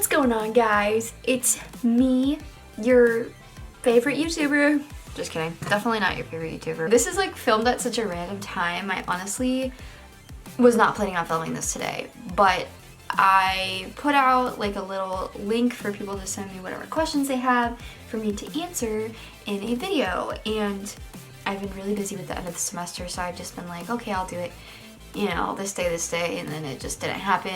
What's going on, guys? It's me, your favorite YouTuber. Just kidding. Definitely not your favorite YouTuber. This is like filmed at such a random time. I honestly was not planning on filming this today, but I put out like a little link for people to send me whatever questions they have for me to answer in a video. And I've been really busy with the end of the semester, so I've just been like, okay, I'll do it, you know, this day, and then it just didn't happen.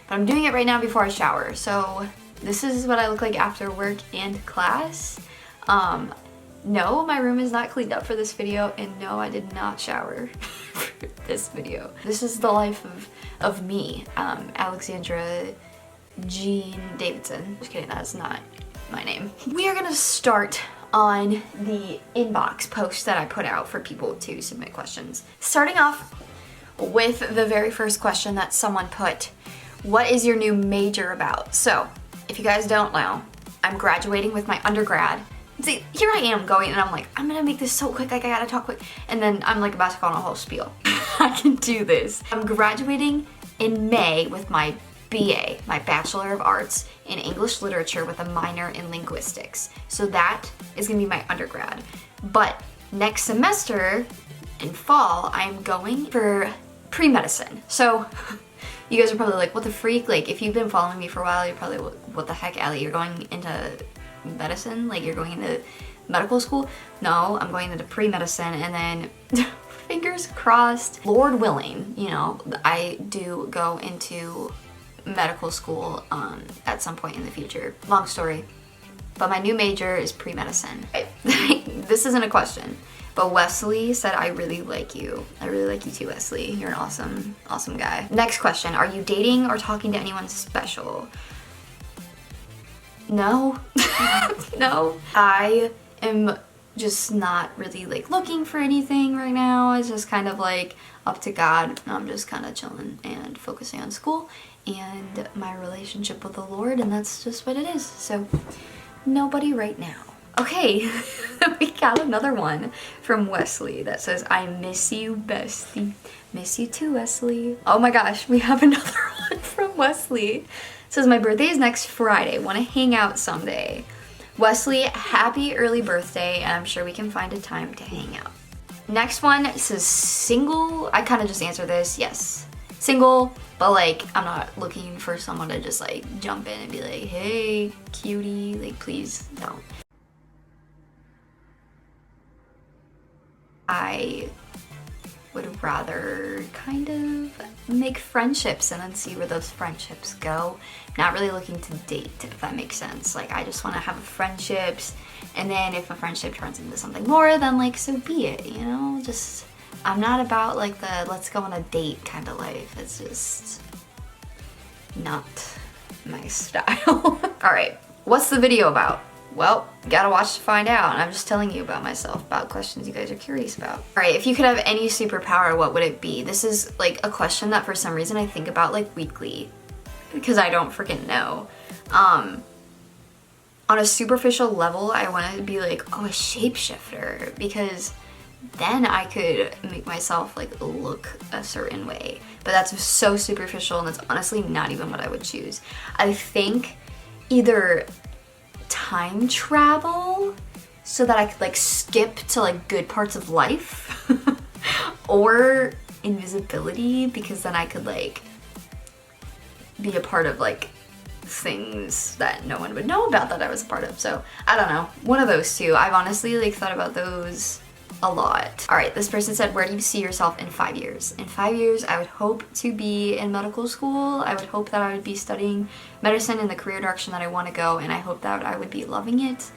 But I'm doing it right now before I shower. So this is what I look like after work and class. No, my room is not cleaned up for this video, and no, I did not shower for this video. This is the life of me, Alexandra Jean Davidson. Just kidding, that's not my name. We are gonna start on the inbox post that I put out for people to submit questions. Starting off with the very first question that someone put, what is your new major about? So, if you guys don't know, I'm graduating with my undergrad. See, here I am going and I'm like, I'm gonna make this so quick, like I gotta talk quick. And then I'm like about to go on a whole spiel. I can do this. I'm graduating in May with my BA, my Bachelor of Arts in English Literature with a minor in linguistics. So that is gonna be my undergrad. But next semester, in fall, I'm going for pre-medicine. So you guys are probably like, what the freak? Like, if you've been following me for a while, you're probably, what the heck, Allie? You're going into medicine? Like, you're going into medical school? No, I'm going into pre-medicine, and then fingers crossed, Lord willing, you know, I do go into medical school at some point in the future. Long story. But my new major is pre-medicine. This isn't a question, but Wesley said, I really like you. I really like you too, Wesley. You're an awesome, awesome guy. Next question, are you dating or talking to anyone special? No. No. I am just not really like looking for anything right now. It's just kind of like up to God. I'm just kind of chilling and focusing on school and my relationship with the Lord, and that's just what it is. So nobody right now. Okay, we got another one from Wesley that says, I miss you, bestie. Miss you too, Wesley. Oh my gosh, we have another one from Wesley. It says, my birthday is next Friday. Want to hang out someday. Wesley, happy early birthday, and I'm sure we can find a time to hang out. Next one says, single. I kind of just answered this. Yes, single, but like, I'm not looking for someone to just like jump in and be like, hey, cutie. Like, please don't. I would rather kind of make friendships and then see where those friendships go. Not really looking to date, if that makes sense. Like, I just want to have friendships, and then if a friendship turns into something more, then like, so be it, you know? Just, I'm not about like the let's go on a date kind of life. It's just not my style. All right, what's the video about? Well, gotta watch to find out, and I'm just telling you about myself, about questions you guys are curious about. All right, if you could have any superpower, what would it be? This is like a question that for some reason I think about like weekly, because I don't freaking know. On a superficial level, I want to be like, oh, a shapeshifter, because then I could make myself like look a certain way. But that's so superficial, and that's honestly not even what I would choose. I think either time travel so that I could like skip to like good parts of life or invisibility, because then I could like be a part of like things that no one would know about that I was a part of. So I don't know, one of those two. I've honestly like thought about those a lot. All right, this person said, where do you see yourself in 5 years? In 5 years, I would hope to be in medical school. I would hope that I would be studying medicine in the career direction that I want to go, and I hope that I would be loving it.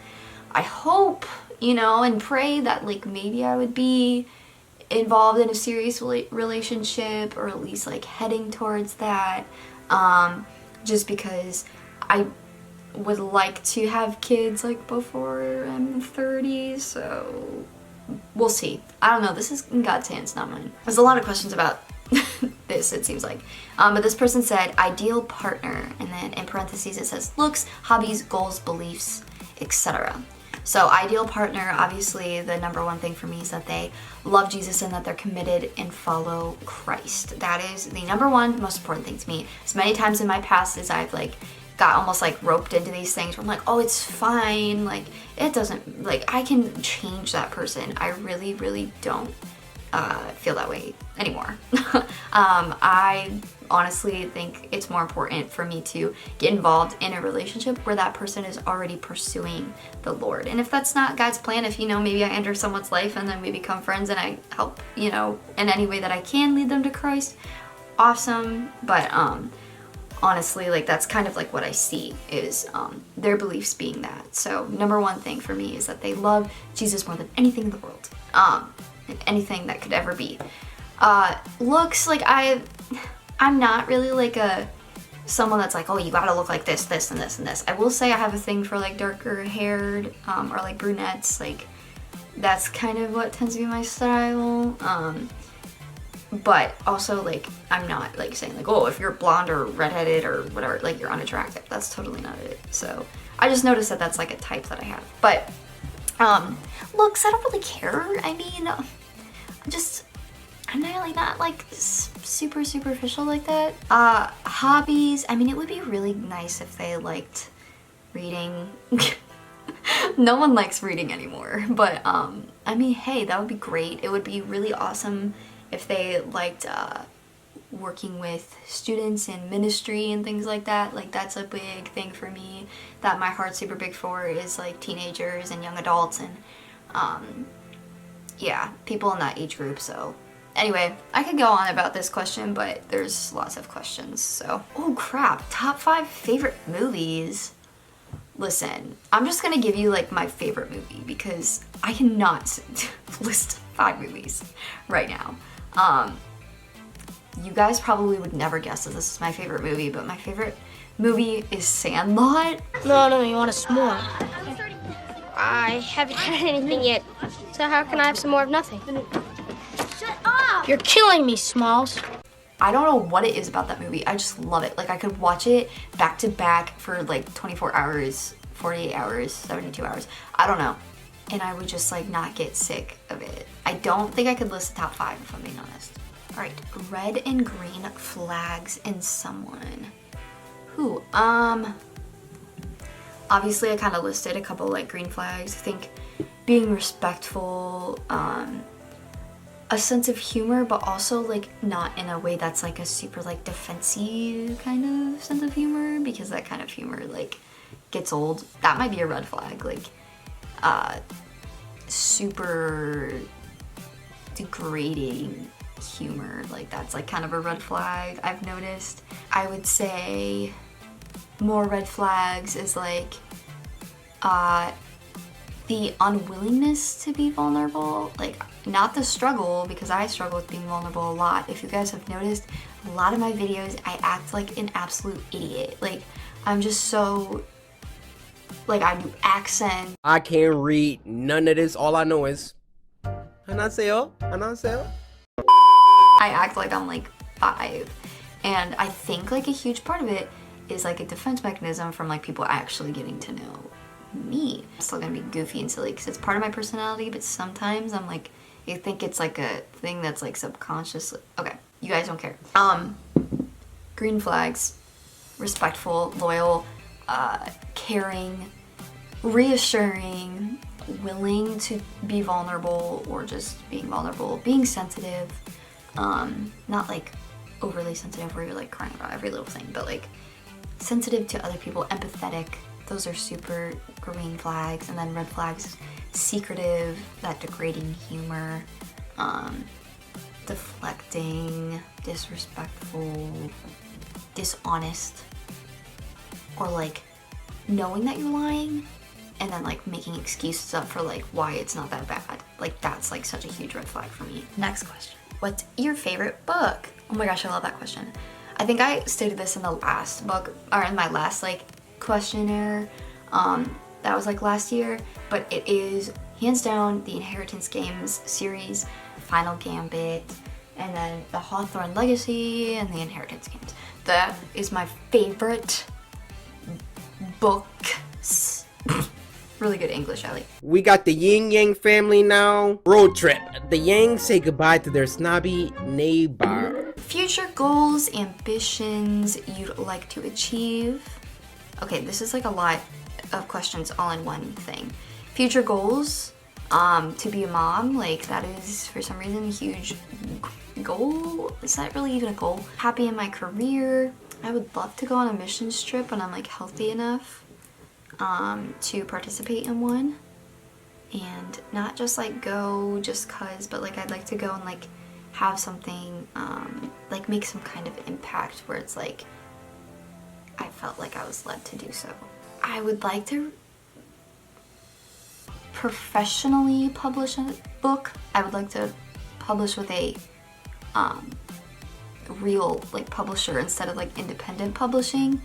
I hope, you know, and pray that like maybe I would be involved in a serious relationship, or at least like heading towards that, just because I would like to have kids like before I'm 30, so we'll see. I don't know, this is in God's hands, not mine. There's a lot of questions about this, it seems like. But this person said, ideal partner, and then in parentheses it says, looks, hobbies, goals, beliefs, etc. So ideal partner, obviously the number one thing for me is that they love Jesus and that they're committed and follow Christ. That is the number one most important thing to me. As many times in my past as I've like got almost like roped into these things where I'm like, oh, it's fine, like it doesn't, like I can change that person. I really, really don't feel that way anymore. I honestly think it's more important for me to get involved in a relationship where that person is already pursuing the Lord. And if that's not God's plan, if, you know, maybe I enter someone's life and then we become friends and I help, you know, in any way that I can lead them to Christ, awesome. But honestly, like that's kind of like what I see is their beliefs being that. So number one thing for me is that they love Jesus more than anything in the world. Anything that could ever be. Looks, like I'm not really like someone that's like, oh, you gotta look like this, this, and this, and this. I will say I have a thing for like darker haired or like brunettes. Like that's kind of what tends to be my style. But also like I'm not like saying like, oh, if you're blonde or redheaded or whatever, like you're unattractive. That's totally not it. So I just noticed that that's like a type that I have. But looks, I don't really care. I mean, I'm not like super superficial like that. Hobbies, I mean, it would be really nice if they liked reading. No one likes reading anymore, but I mean, hey, that would be great. It would be really awesome if they liked working with students in ministry and things like that. Like that's a big thing for me that my heart's super big for, is like teenagers and young adults and yeah, people in that age group. So anyway, I could go on about this question, but there's lots of questions. So, oh crap, top 5 favorite movies. Listen, I'm just gonna give you like my favorite movie because I cannot list 5 movies right now. You guys probably would never guess that this is my favorite movie, but my favorite movie is Sandlot. No, you want a s'more. I haven't had anything yet, so how can I have some more of nothing? Shut up! You're killing me, Smalls. I don't know what it is about that movie. I just love it. Like I could watch it back to back for like 24 hours, 48 hours, 72 hours. I don't know. And I would just like not get sick of it. I don't think I could list the top 5 if I'm being honest. All right, red and green flags in someone. Who? Obviously I kind of listed a couple like green flags. I think being respectful, a sense of humor, but also like not in a way that's like a super like defensive kind of sense of humor, because that kind of humor like gets old. That might be a red flag. Like super degrading humor, like that's like kind of a red flag I've noticed. I would say more red flags is like the unwillingness to be vulnerable, like not the struggle, because I struggle with being vulnerable a lot. If you guys have noticed, a lot of my videos I act like an absolute idiot. Like I'm just so, like I do accent. I can't read none of this. All I know is 안녕하세요. I act like I'm like 5, and I think like a huge part of it is like a defense mechanism from like people actually getting to know me. I'm still gonna be goofy and silly because it's part of my personality, but sometimes I'm like, you think it's like a thing that's like subconsciously. Okay, you guys don't care. Green flags: respectful, loyal, caring, reassuring, willing to be vulnerable or just being vulnerable, being sensitive, not like overly sensitive where you're like crying about every little thing, but like sensitive to other people, empathetic. Those are super green flags. And then red flags: secretive, that degrading humor, deflecting, disrespectful, dishonest, or like knowing that you're lying and then like making excuses up for like why it's not that bad. Like that's like such a huge red flag for me. Next question: what's your favorite book? Oh my gosh, I love that question. I think I stated this in the last book, or in my last like questionnaire that was like last year, but it is hands down the Inheritance Games series, Final Gambit, and then the Hawthorne Legacy and the Inheritance Games. That is my favorite books. Really good English, Ellie. We got the Yin Yang family now. Road trip. The Yangs say goodbye to their snobby neighbor. Future goals, ambitions you'd like to achieve. Okay, this is like a lot of questions all in one thing. Future goals, to be a mom, like that is for some reason a huge goal. Is that really even a goal? Happy in my career. I would love to go on a missions trip when I'm like healthy enough to participate in one, and not just like go just cause, but like I'd like to go and like have something, like make some kind of impact where it's like I felt like I was led to do so. I would like to professionally publish a book. I would like to publish with a real like publisher instead of like independent publishing.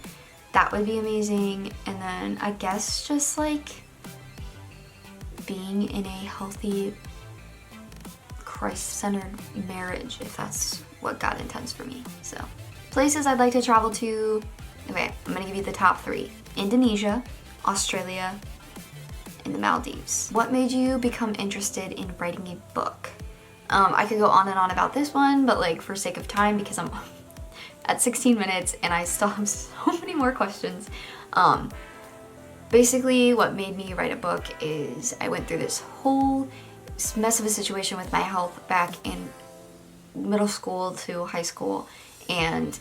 That would be amazing. And then I guess just like being in a healthy, Christ-centered marriage, if that's what God intends for me. So places I'd like to travel to. Okay, I'm gonna give you the top 3. Indonesia, Australia, and the Maldives. What made you become interested in writing a book? I could go on and on about this one, but like for sake of time, because I'm at 16 minutes and I still have so many more questions. Basically what made me write a book is I went through this whole mess of a situation with my health back in middle school to high school, and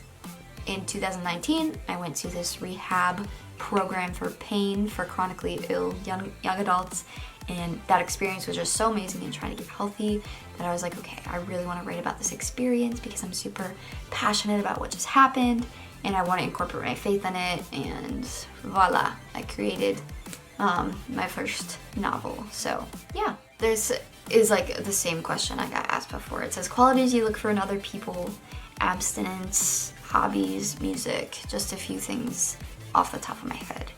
in 2019 I went to this rehab program for pain for chronically ill young adults, and that experience was just so amazing in trying to get healthy that I was like, okay, I really want to write about this experience because I'm super passionate about what just happened and I want to incorporate my faith in it, and voila, I created my first novel. So yeah, this is like the same question I got asked before. It says qualities you look for in other people: abstinence, hobbies, music, just a few things off the top of my head.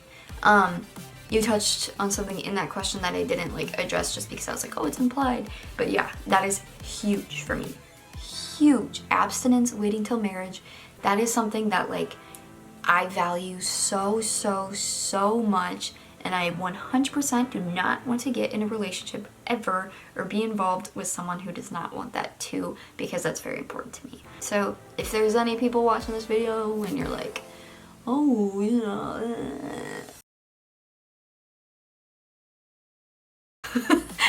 You touched on something in that question that I didn't like address just because I was like, oh, it's implied. But yeah, that is huge for me. Huge. Abstinence, waiting till marriage. That is something that like I value so much, and I 100% do not want to get in a relationship ever or be involved with someone who does not want that too, because that's very important to me. So if there's any people watching this video and you're like, oh, you know,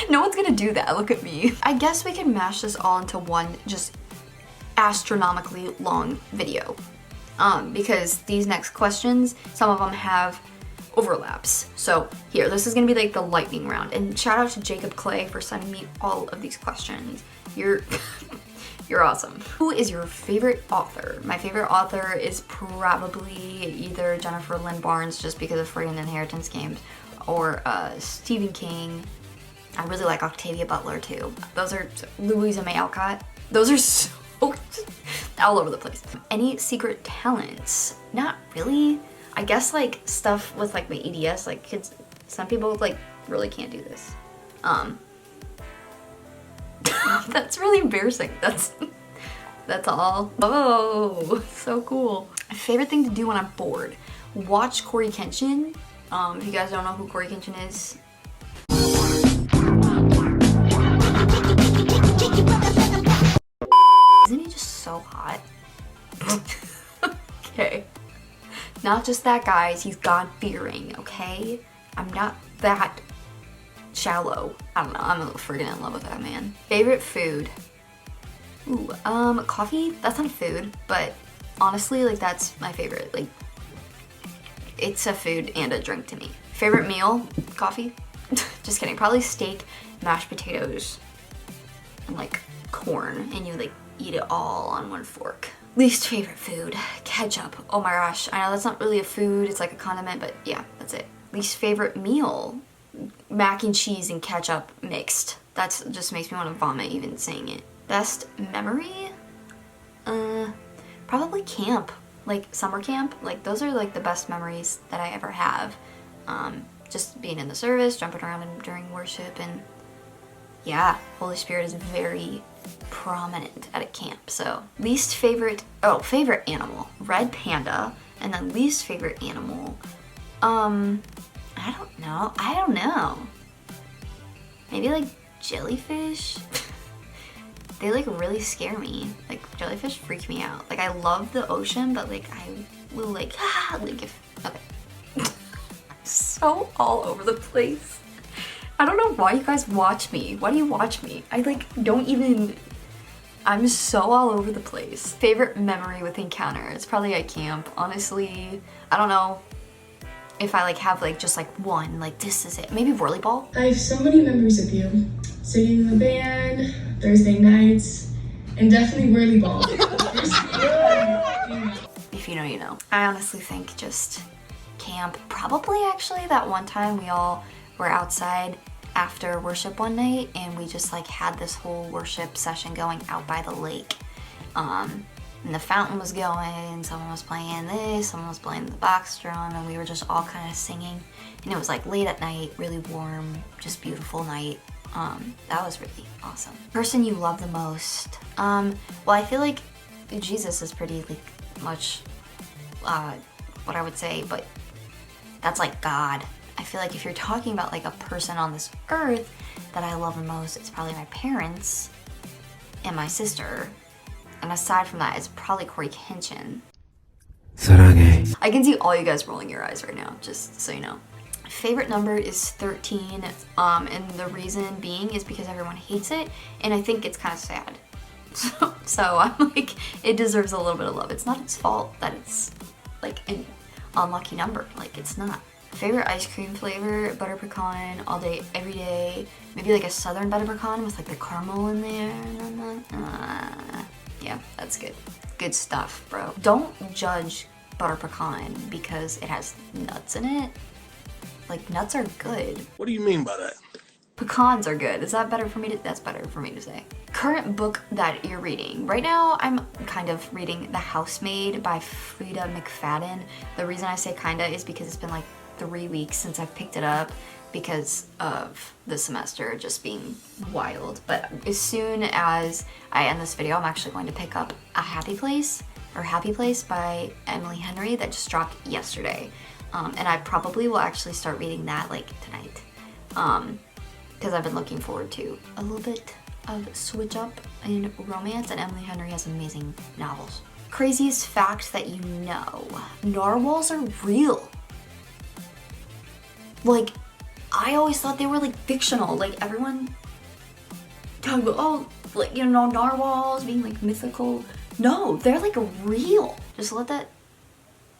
no one's gonna do that, look at me. I guess we can mash this all into one just astronomically long video, because these next questions, some of them have overlaps. So here, this is gonna be like the lightning round, and shout out to Jacob Clay for sending me all of these questions. You're you're awesome. Who is your favorite author? My favorite author is probably either Jennifer Lynn Barnes, just because of Free and Inheritance Games, or Stephen King. I really like Octavia Butler too. Those are Louisa May Alcott. Those are so all over the place. Any secret talents? Not really. I guess like stuff with like my EDS, like kids, some people like really can't do this. That's really embarrassing. That's all. Oh, so cool. My favorite thing to do when I'm bored: watch Corey Kenshin. If you guys don't know who Corey Kenshin is, isn't he just so hot? Okay. Not just that, guys, he's God-fearing, okay? I'm not that shallow. I don't know, I'm freaking in love with that man. Favorite food? Ooh, coffee? That's not food, but honestly, like, that's my favorite. Like, it's a food and a drink to me. Favorite meal? Coffee? Just kidding. Probably steak, mashed potatoes, and like corn, and you like eat it all on one fork. Least favorite food? Ketchup. Oh my gosh. I know that's not really a food, it's like a condiment, but yeah, that's it. Least favorite meal? Mac and cheese and ketchup mixed. That just makes me want to vomit even saying it. Best memory? Probably camp. Like summer camp. Like those are like the best memories that I ever have. Just being in the service, jumping around during worship, and yeah, Holy Spirit is very prominent at a camp. So least favorite, oh, favorite animal, red panda, and then least favorite animal, I don't know. Maybe like jellyfish. They like really scare me. Like jellyfish freak me out. Like I love the ocean, but like I will like if, okay. so all over the place. I don't know why you guys watch me. Why do you watch me? I like don't even, I'm so all over the place. Favorite memory with Encounter? It's probably at camp. Honestly, I don't know if I like have like just like one, like this is it. Maybe volleyball? I have so many memories of you. Singing in the band, Thursday nights, and definitely volleyball. If you know, you know. I honestly think just camp. Probably actually that one time we all were outside after worship one night and we just like had this whole worship session going out by the lake. And the fountain was going, someone was playing this, someone was playing the box drum, and we were just all kind of singing. And it was like late at night, really warm, just beautiful night. That was really awesome. Person you love the most? Well, I feel like Jesus is pretty like much what I would say, but that's like God. I feel like if you're talking about like a person on this earth that I love the most, it's probably my parents and my sister. And aside from that, it's probably Corey Kenshin. 사랑해. I can see all you guys rolling your eyes right now, just so you know. Favorite number is 13, and the reason being is because everyone hates it, and I think it's kind of sad. So I'm like, it deserves a little bit of love. It's not its fault that it's like an unlucky number. Like, it's not. Favorite ice cream flavor, butter pecan, all day, every day. Maybe like a southern butter pecan with like the caramel in there. Yeah, that's good. Good stuff, bro. Don't judge butter pecan because it has nuts in it. Like, nuts are good. What do you mean by that? Pecans are good. Is that better for me to, that's better for me to say. Current book that you're reading. Right now, I'm kind of reading The Housemaid by Frida McFadden. The reason I say kinda is because it's been like 3 weeks since I've picked it up because of the semester just being wild. But as soon as I end this video, I'm actually going to pick up A Happy Place by Emily Henry that just dropped yesterday. And I probably will actually start reading that like tonight. Because I've been looking forward to a little bit of switch up in romance, and Emily Henry has amazing novels. Craziest fact that you know. Narwhals are real. Like, I always thought they were like fictional. Like, everyone talking about, oh, like, you know, narwhals being like mythical. No, they're like real. Just let that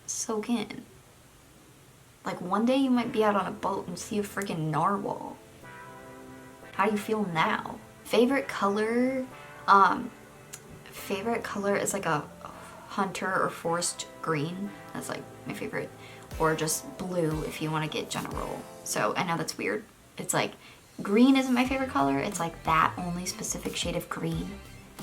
soak in. Like, one day you might be out on a boat and see a freaking narwhal. How do you feel now? Favorite color? Favorite color is like a hunter or forest green. That's like my favorite. Or just blue if you want to get general. So I know that's weird. It's like green isn't my favorite color. It's like that only specific shade of green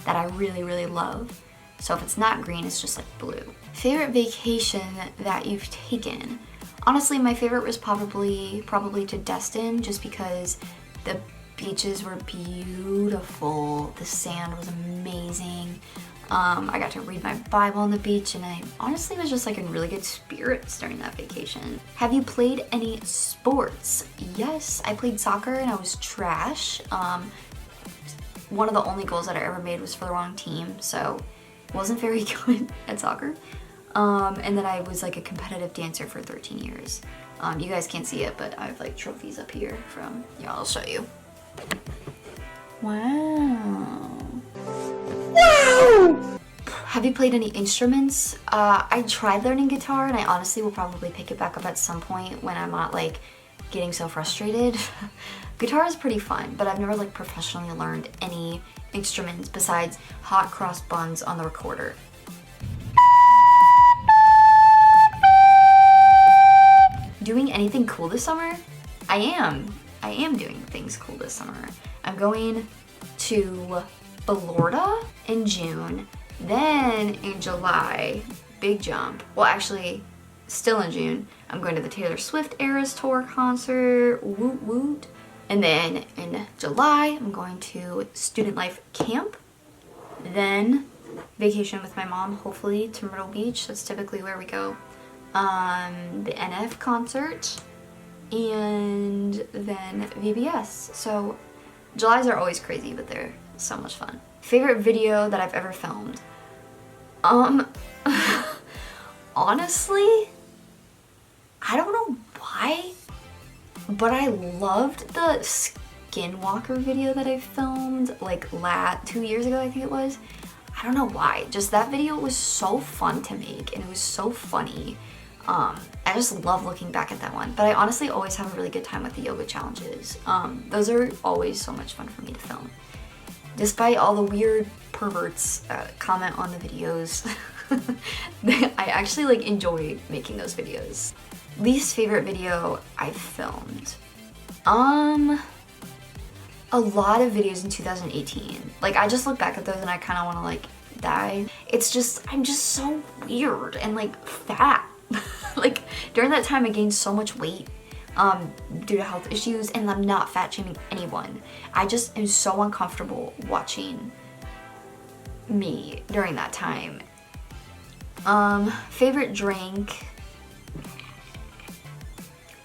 that I really, really love. So if it's not green, it's just like blue. Favorite vacation that you've taken? Honestly, my favorite was probably to Destin, just because the beaches were beautiful. The sand was amazing. I got to read my Bible on the beach, and I honestly was just like in really good spirits during that vacation. Have you played any sports? Yes, I played soccer and I was trash. One of the only goals that I ever made was for the wrong team, so wasn't very good at soccer. And then I was like a competitive dancer for 13 years. You guys can't see it, but I have like trophies up here from, yeah, I'll show you. Wow. Wow! Have you played any instruments? I tried learning guitar, and I honestly will probably pick it back up at some point when I'm not like getting so frustrated. Guitar is pretty fun, but I've never like professionally learned any instruments besides hot cross buns on the recorder. Doing anything cool this summer? I am doing things cool this summer. I'm going to Florida in June, then in July, big jump. Well, actually, still in June, I'm going to the Taylor Swift Eras Tour concert, woot woot. And then in July, I'm going to student life camp. Then vacation with my mom, hopefully to Myrtle Beach. That's typically where we go. The NF concert, and then VBS. So Julys are always crazy, but they're so much fun. Favorite video that I've ever filmed? Honestly, I don't know why, But I loved the Skinwalker video that I filmed like 2 years ago, I think it was. I don't know why, just that video was so fun to make and it was so funny. I just love looking back at that one, but I honestly always have a really good time with the yoga challenges. Those are always so much fun for me to film. Despite all the weird perverts comment on the videos, I actually like enjoy making those videos. Least favorite video I filmed. A lot of videos in 2018. Like I just look back at those and I kind of want to like die. It's just, I'm just so weird and like fat. Like during that time I gained so much weight due to health issues, and I'm not fat shaming anyone. I just am so uncomfortable watching me during that time. Favorite drink.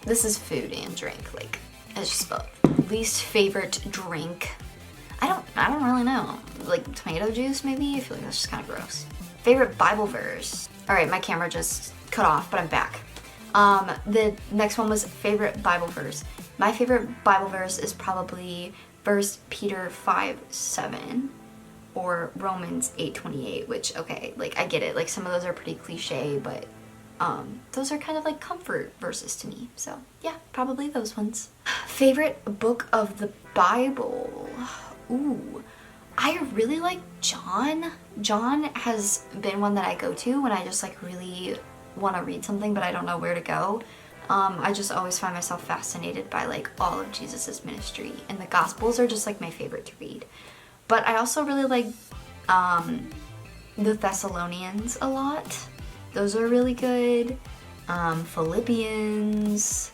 This is food and drink, like it's just both. Least favorite drink. I don't really know. Like tomato juice maybe? I feel like that's just kind of gross. Favorite Bible verse. All right, my camera just cut off, but I'm back. The next one was favorite Bible verse. My favorite Bible verse is probably 1 Peter 5:7 or Romans 8:28, which, okay, like I get it. Like some of those are pretty cliche, but those are kind of like comfort verses to me. So yeah, probably those ones. Favorite book of the Bible. Ooh, I really like John. John has been one that I go to when I just like really want to read something but I don't know where to go. I just always find myself fascinated by like all of Jesus's ministry, and the Gospels are just like my favorite to read. But I also really like the Thessalonians a lot. Those are really good. Philippians.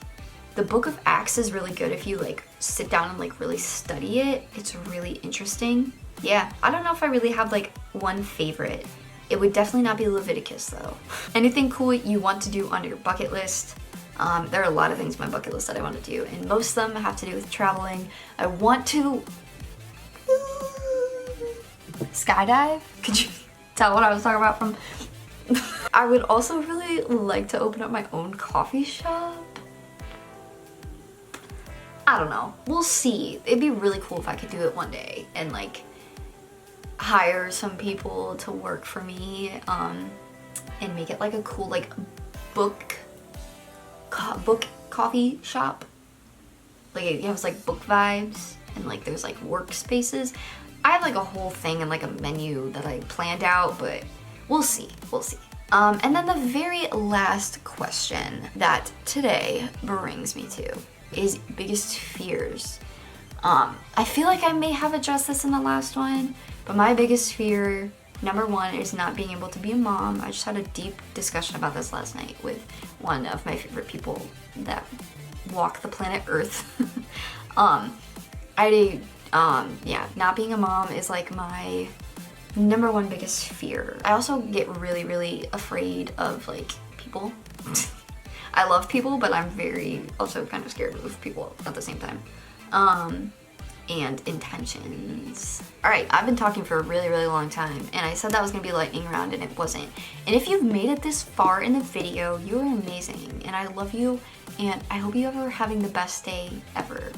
The book of Acts is really good if you like sit down and like really study it. It's really interesting. Yeah, I don't know if I really have like one favorite. It would definitely not be Leviticus though. Anything cool you want to do on your bucket list? There are a lot of things on my bucket list that I want to do, and most of them have to do with traveling. I want to skydive. Could you tell what I was talking about from? I would also really like to open up my own coffee shop. I don't know. We'll see. It'd be really cool if I could do it one day and like hire some people to work for me and make it like a cool like book coffee shop. Like it has like book vibes and like there's like workspaces. I have like a whole thing and like a menu that I planned out, but we'll see. We'll see. And then the very last question that today brings me to is biggest fears. I feel like I may have addressed this in the last one, but my biggest fear, number one, is not being able to be a mom. I just had a deep discussion about this last night with one of my favorite people that walk the planet Earth. Yeah, not being a mom is like my number one biggest fear. I also get really, really afraid of like people. I love people, but I'm very also kind of scared of people at the same time. And intentions. All right, I've been talking for a really, really long time, and I said that was gonna be a lightning round, and it wasn't. And if you've made it this far in the video, you are amazing, and I love you, and I hope you are having the best day ever.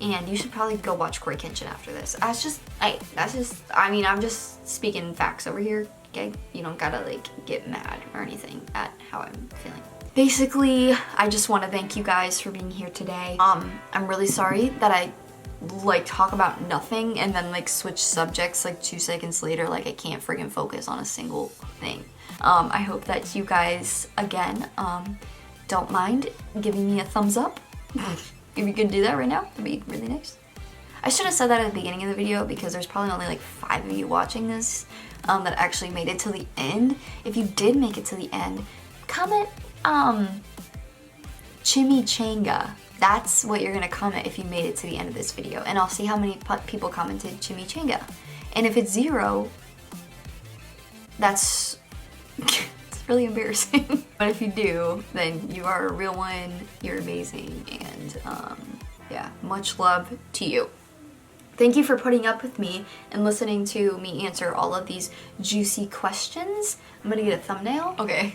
And you should probably go watch Koi Kenshin after this. I mean, I'm just speaking facts over here, okay? You don't gotta like get mad or anything at how I'm feeling. Basically, I just want to thank you guys for being here today. I'm really sorry that I like talk about nothing and then like switch subjects like 2 seconds later, like I can't friggin' focus on a single thing. I hope that you guys, again, don't mind giving me a thumbs up. If you could do that right now, that'd be really nice. I should have said that at the beginning of the video because there's probably only like 5 of you watching this that actually made it to the end. If you did make it to the end, comment chimichanga. That's what you're gonna comment if you made it to the end of this video, and I'll see how many people commented chimichanga. And if it's 0, that's it's really embarrassing. But if you do, then you are a real one, you're amazing, and yeah, much love to you. Thank you for putting up with me and listening to me answer all of these juicy questions. I'm gonna get a thumbnail. Okay.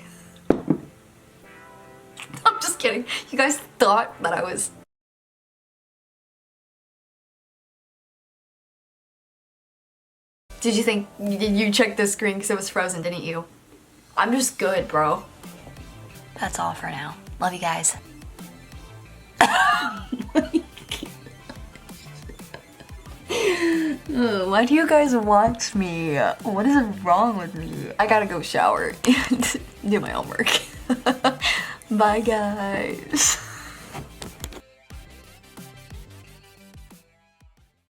I'm just kidding. You guys thought that I was Did you think you checked the screen because it was frozen, didn't you? I'm just good, bro. That's all for now. Love you guys. Why do you guys watch me? What is wrong with me? I gotta go shower and do my homework. Bye guys.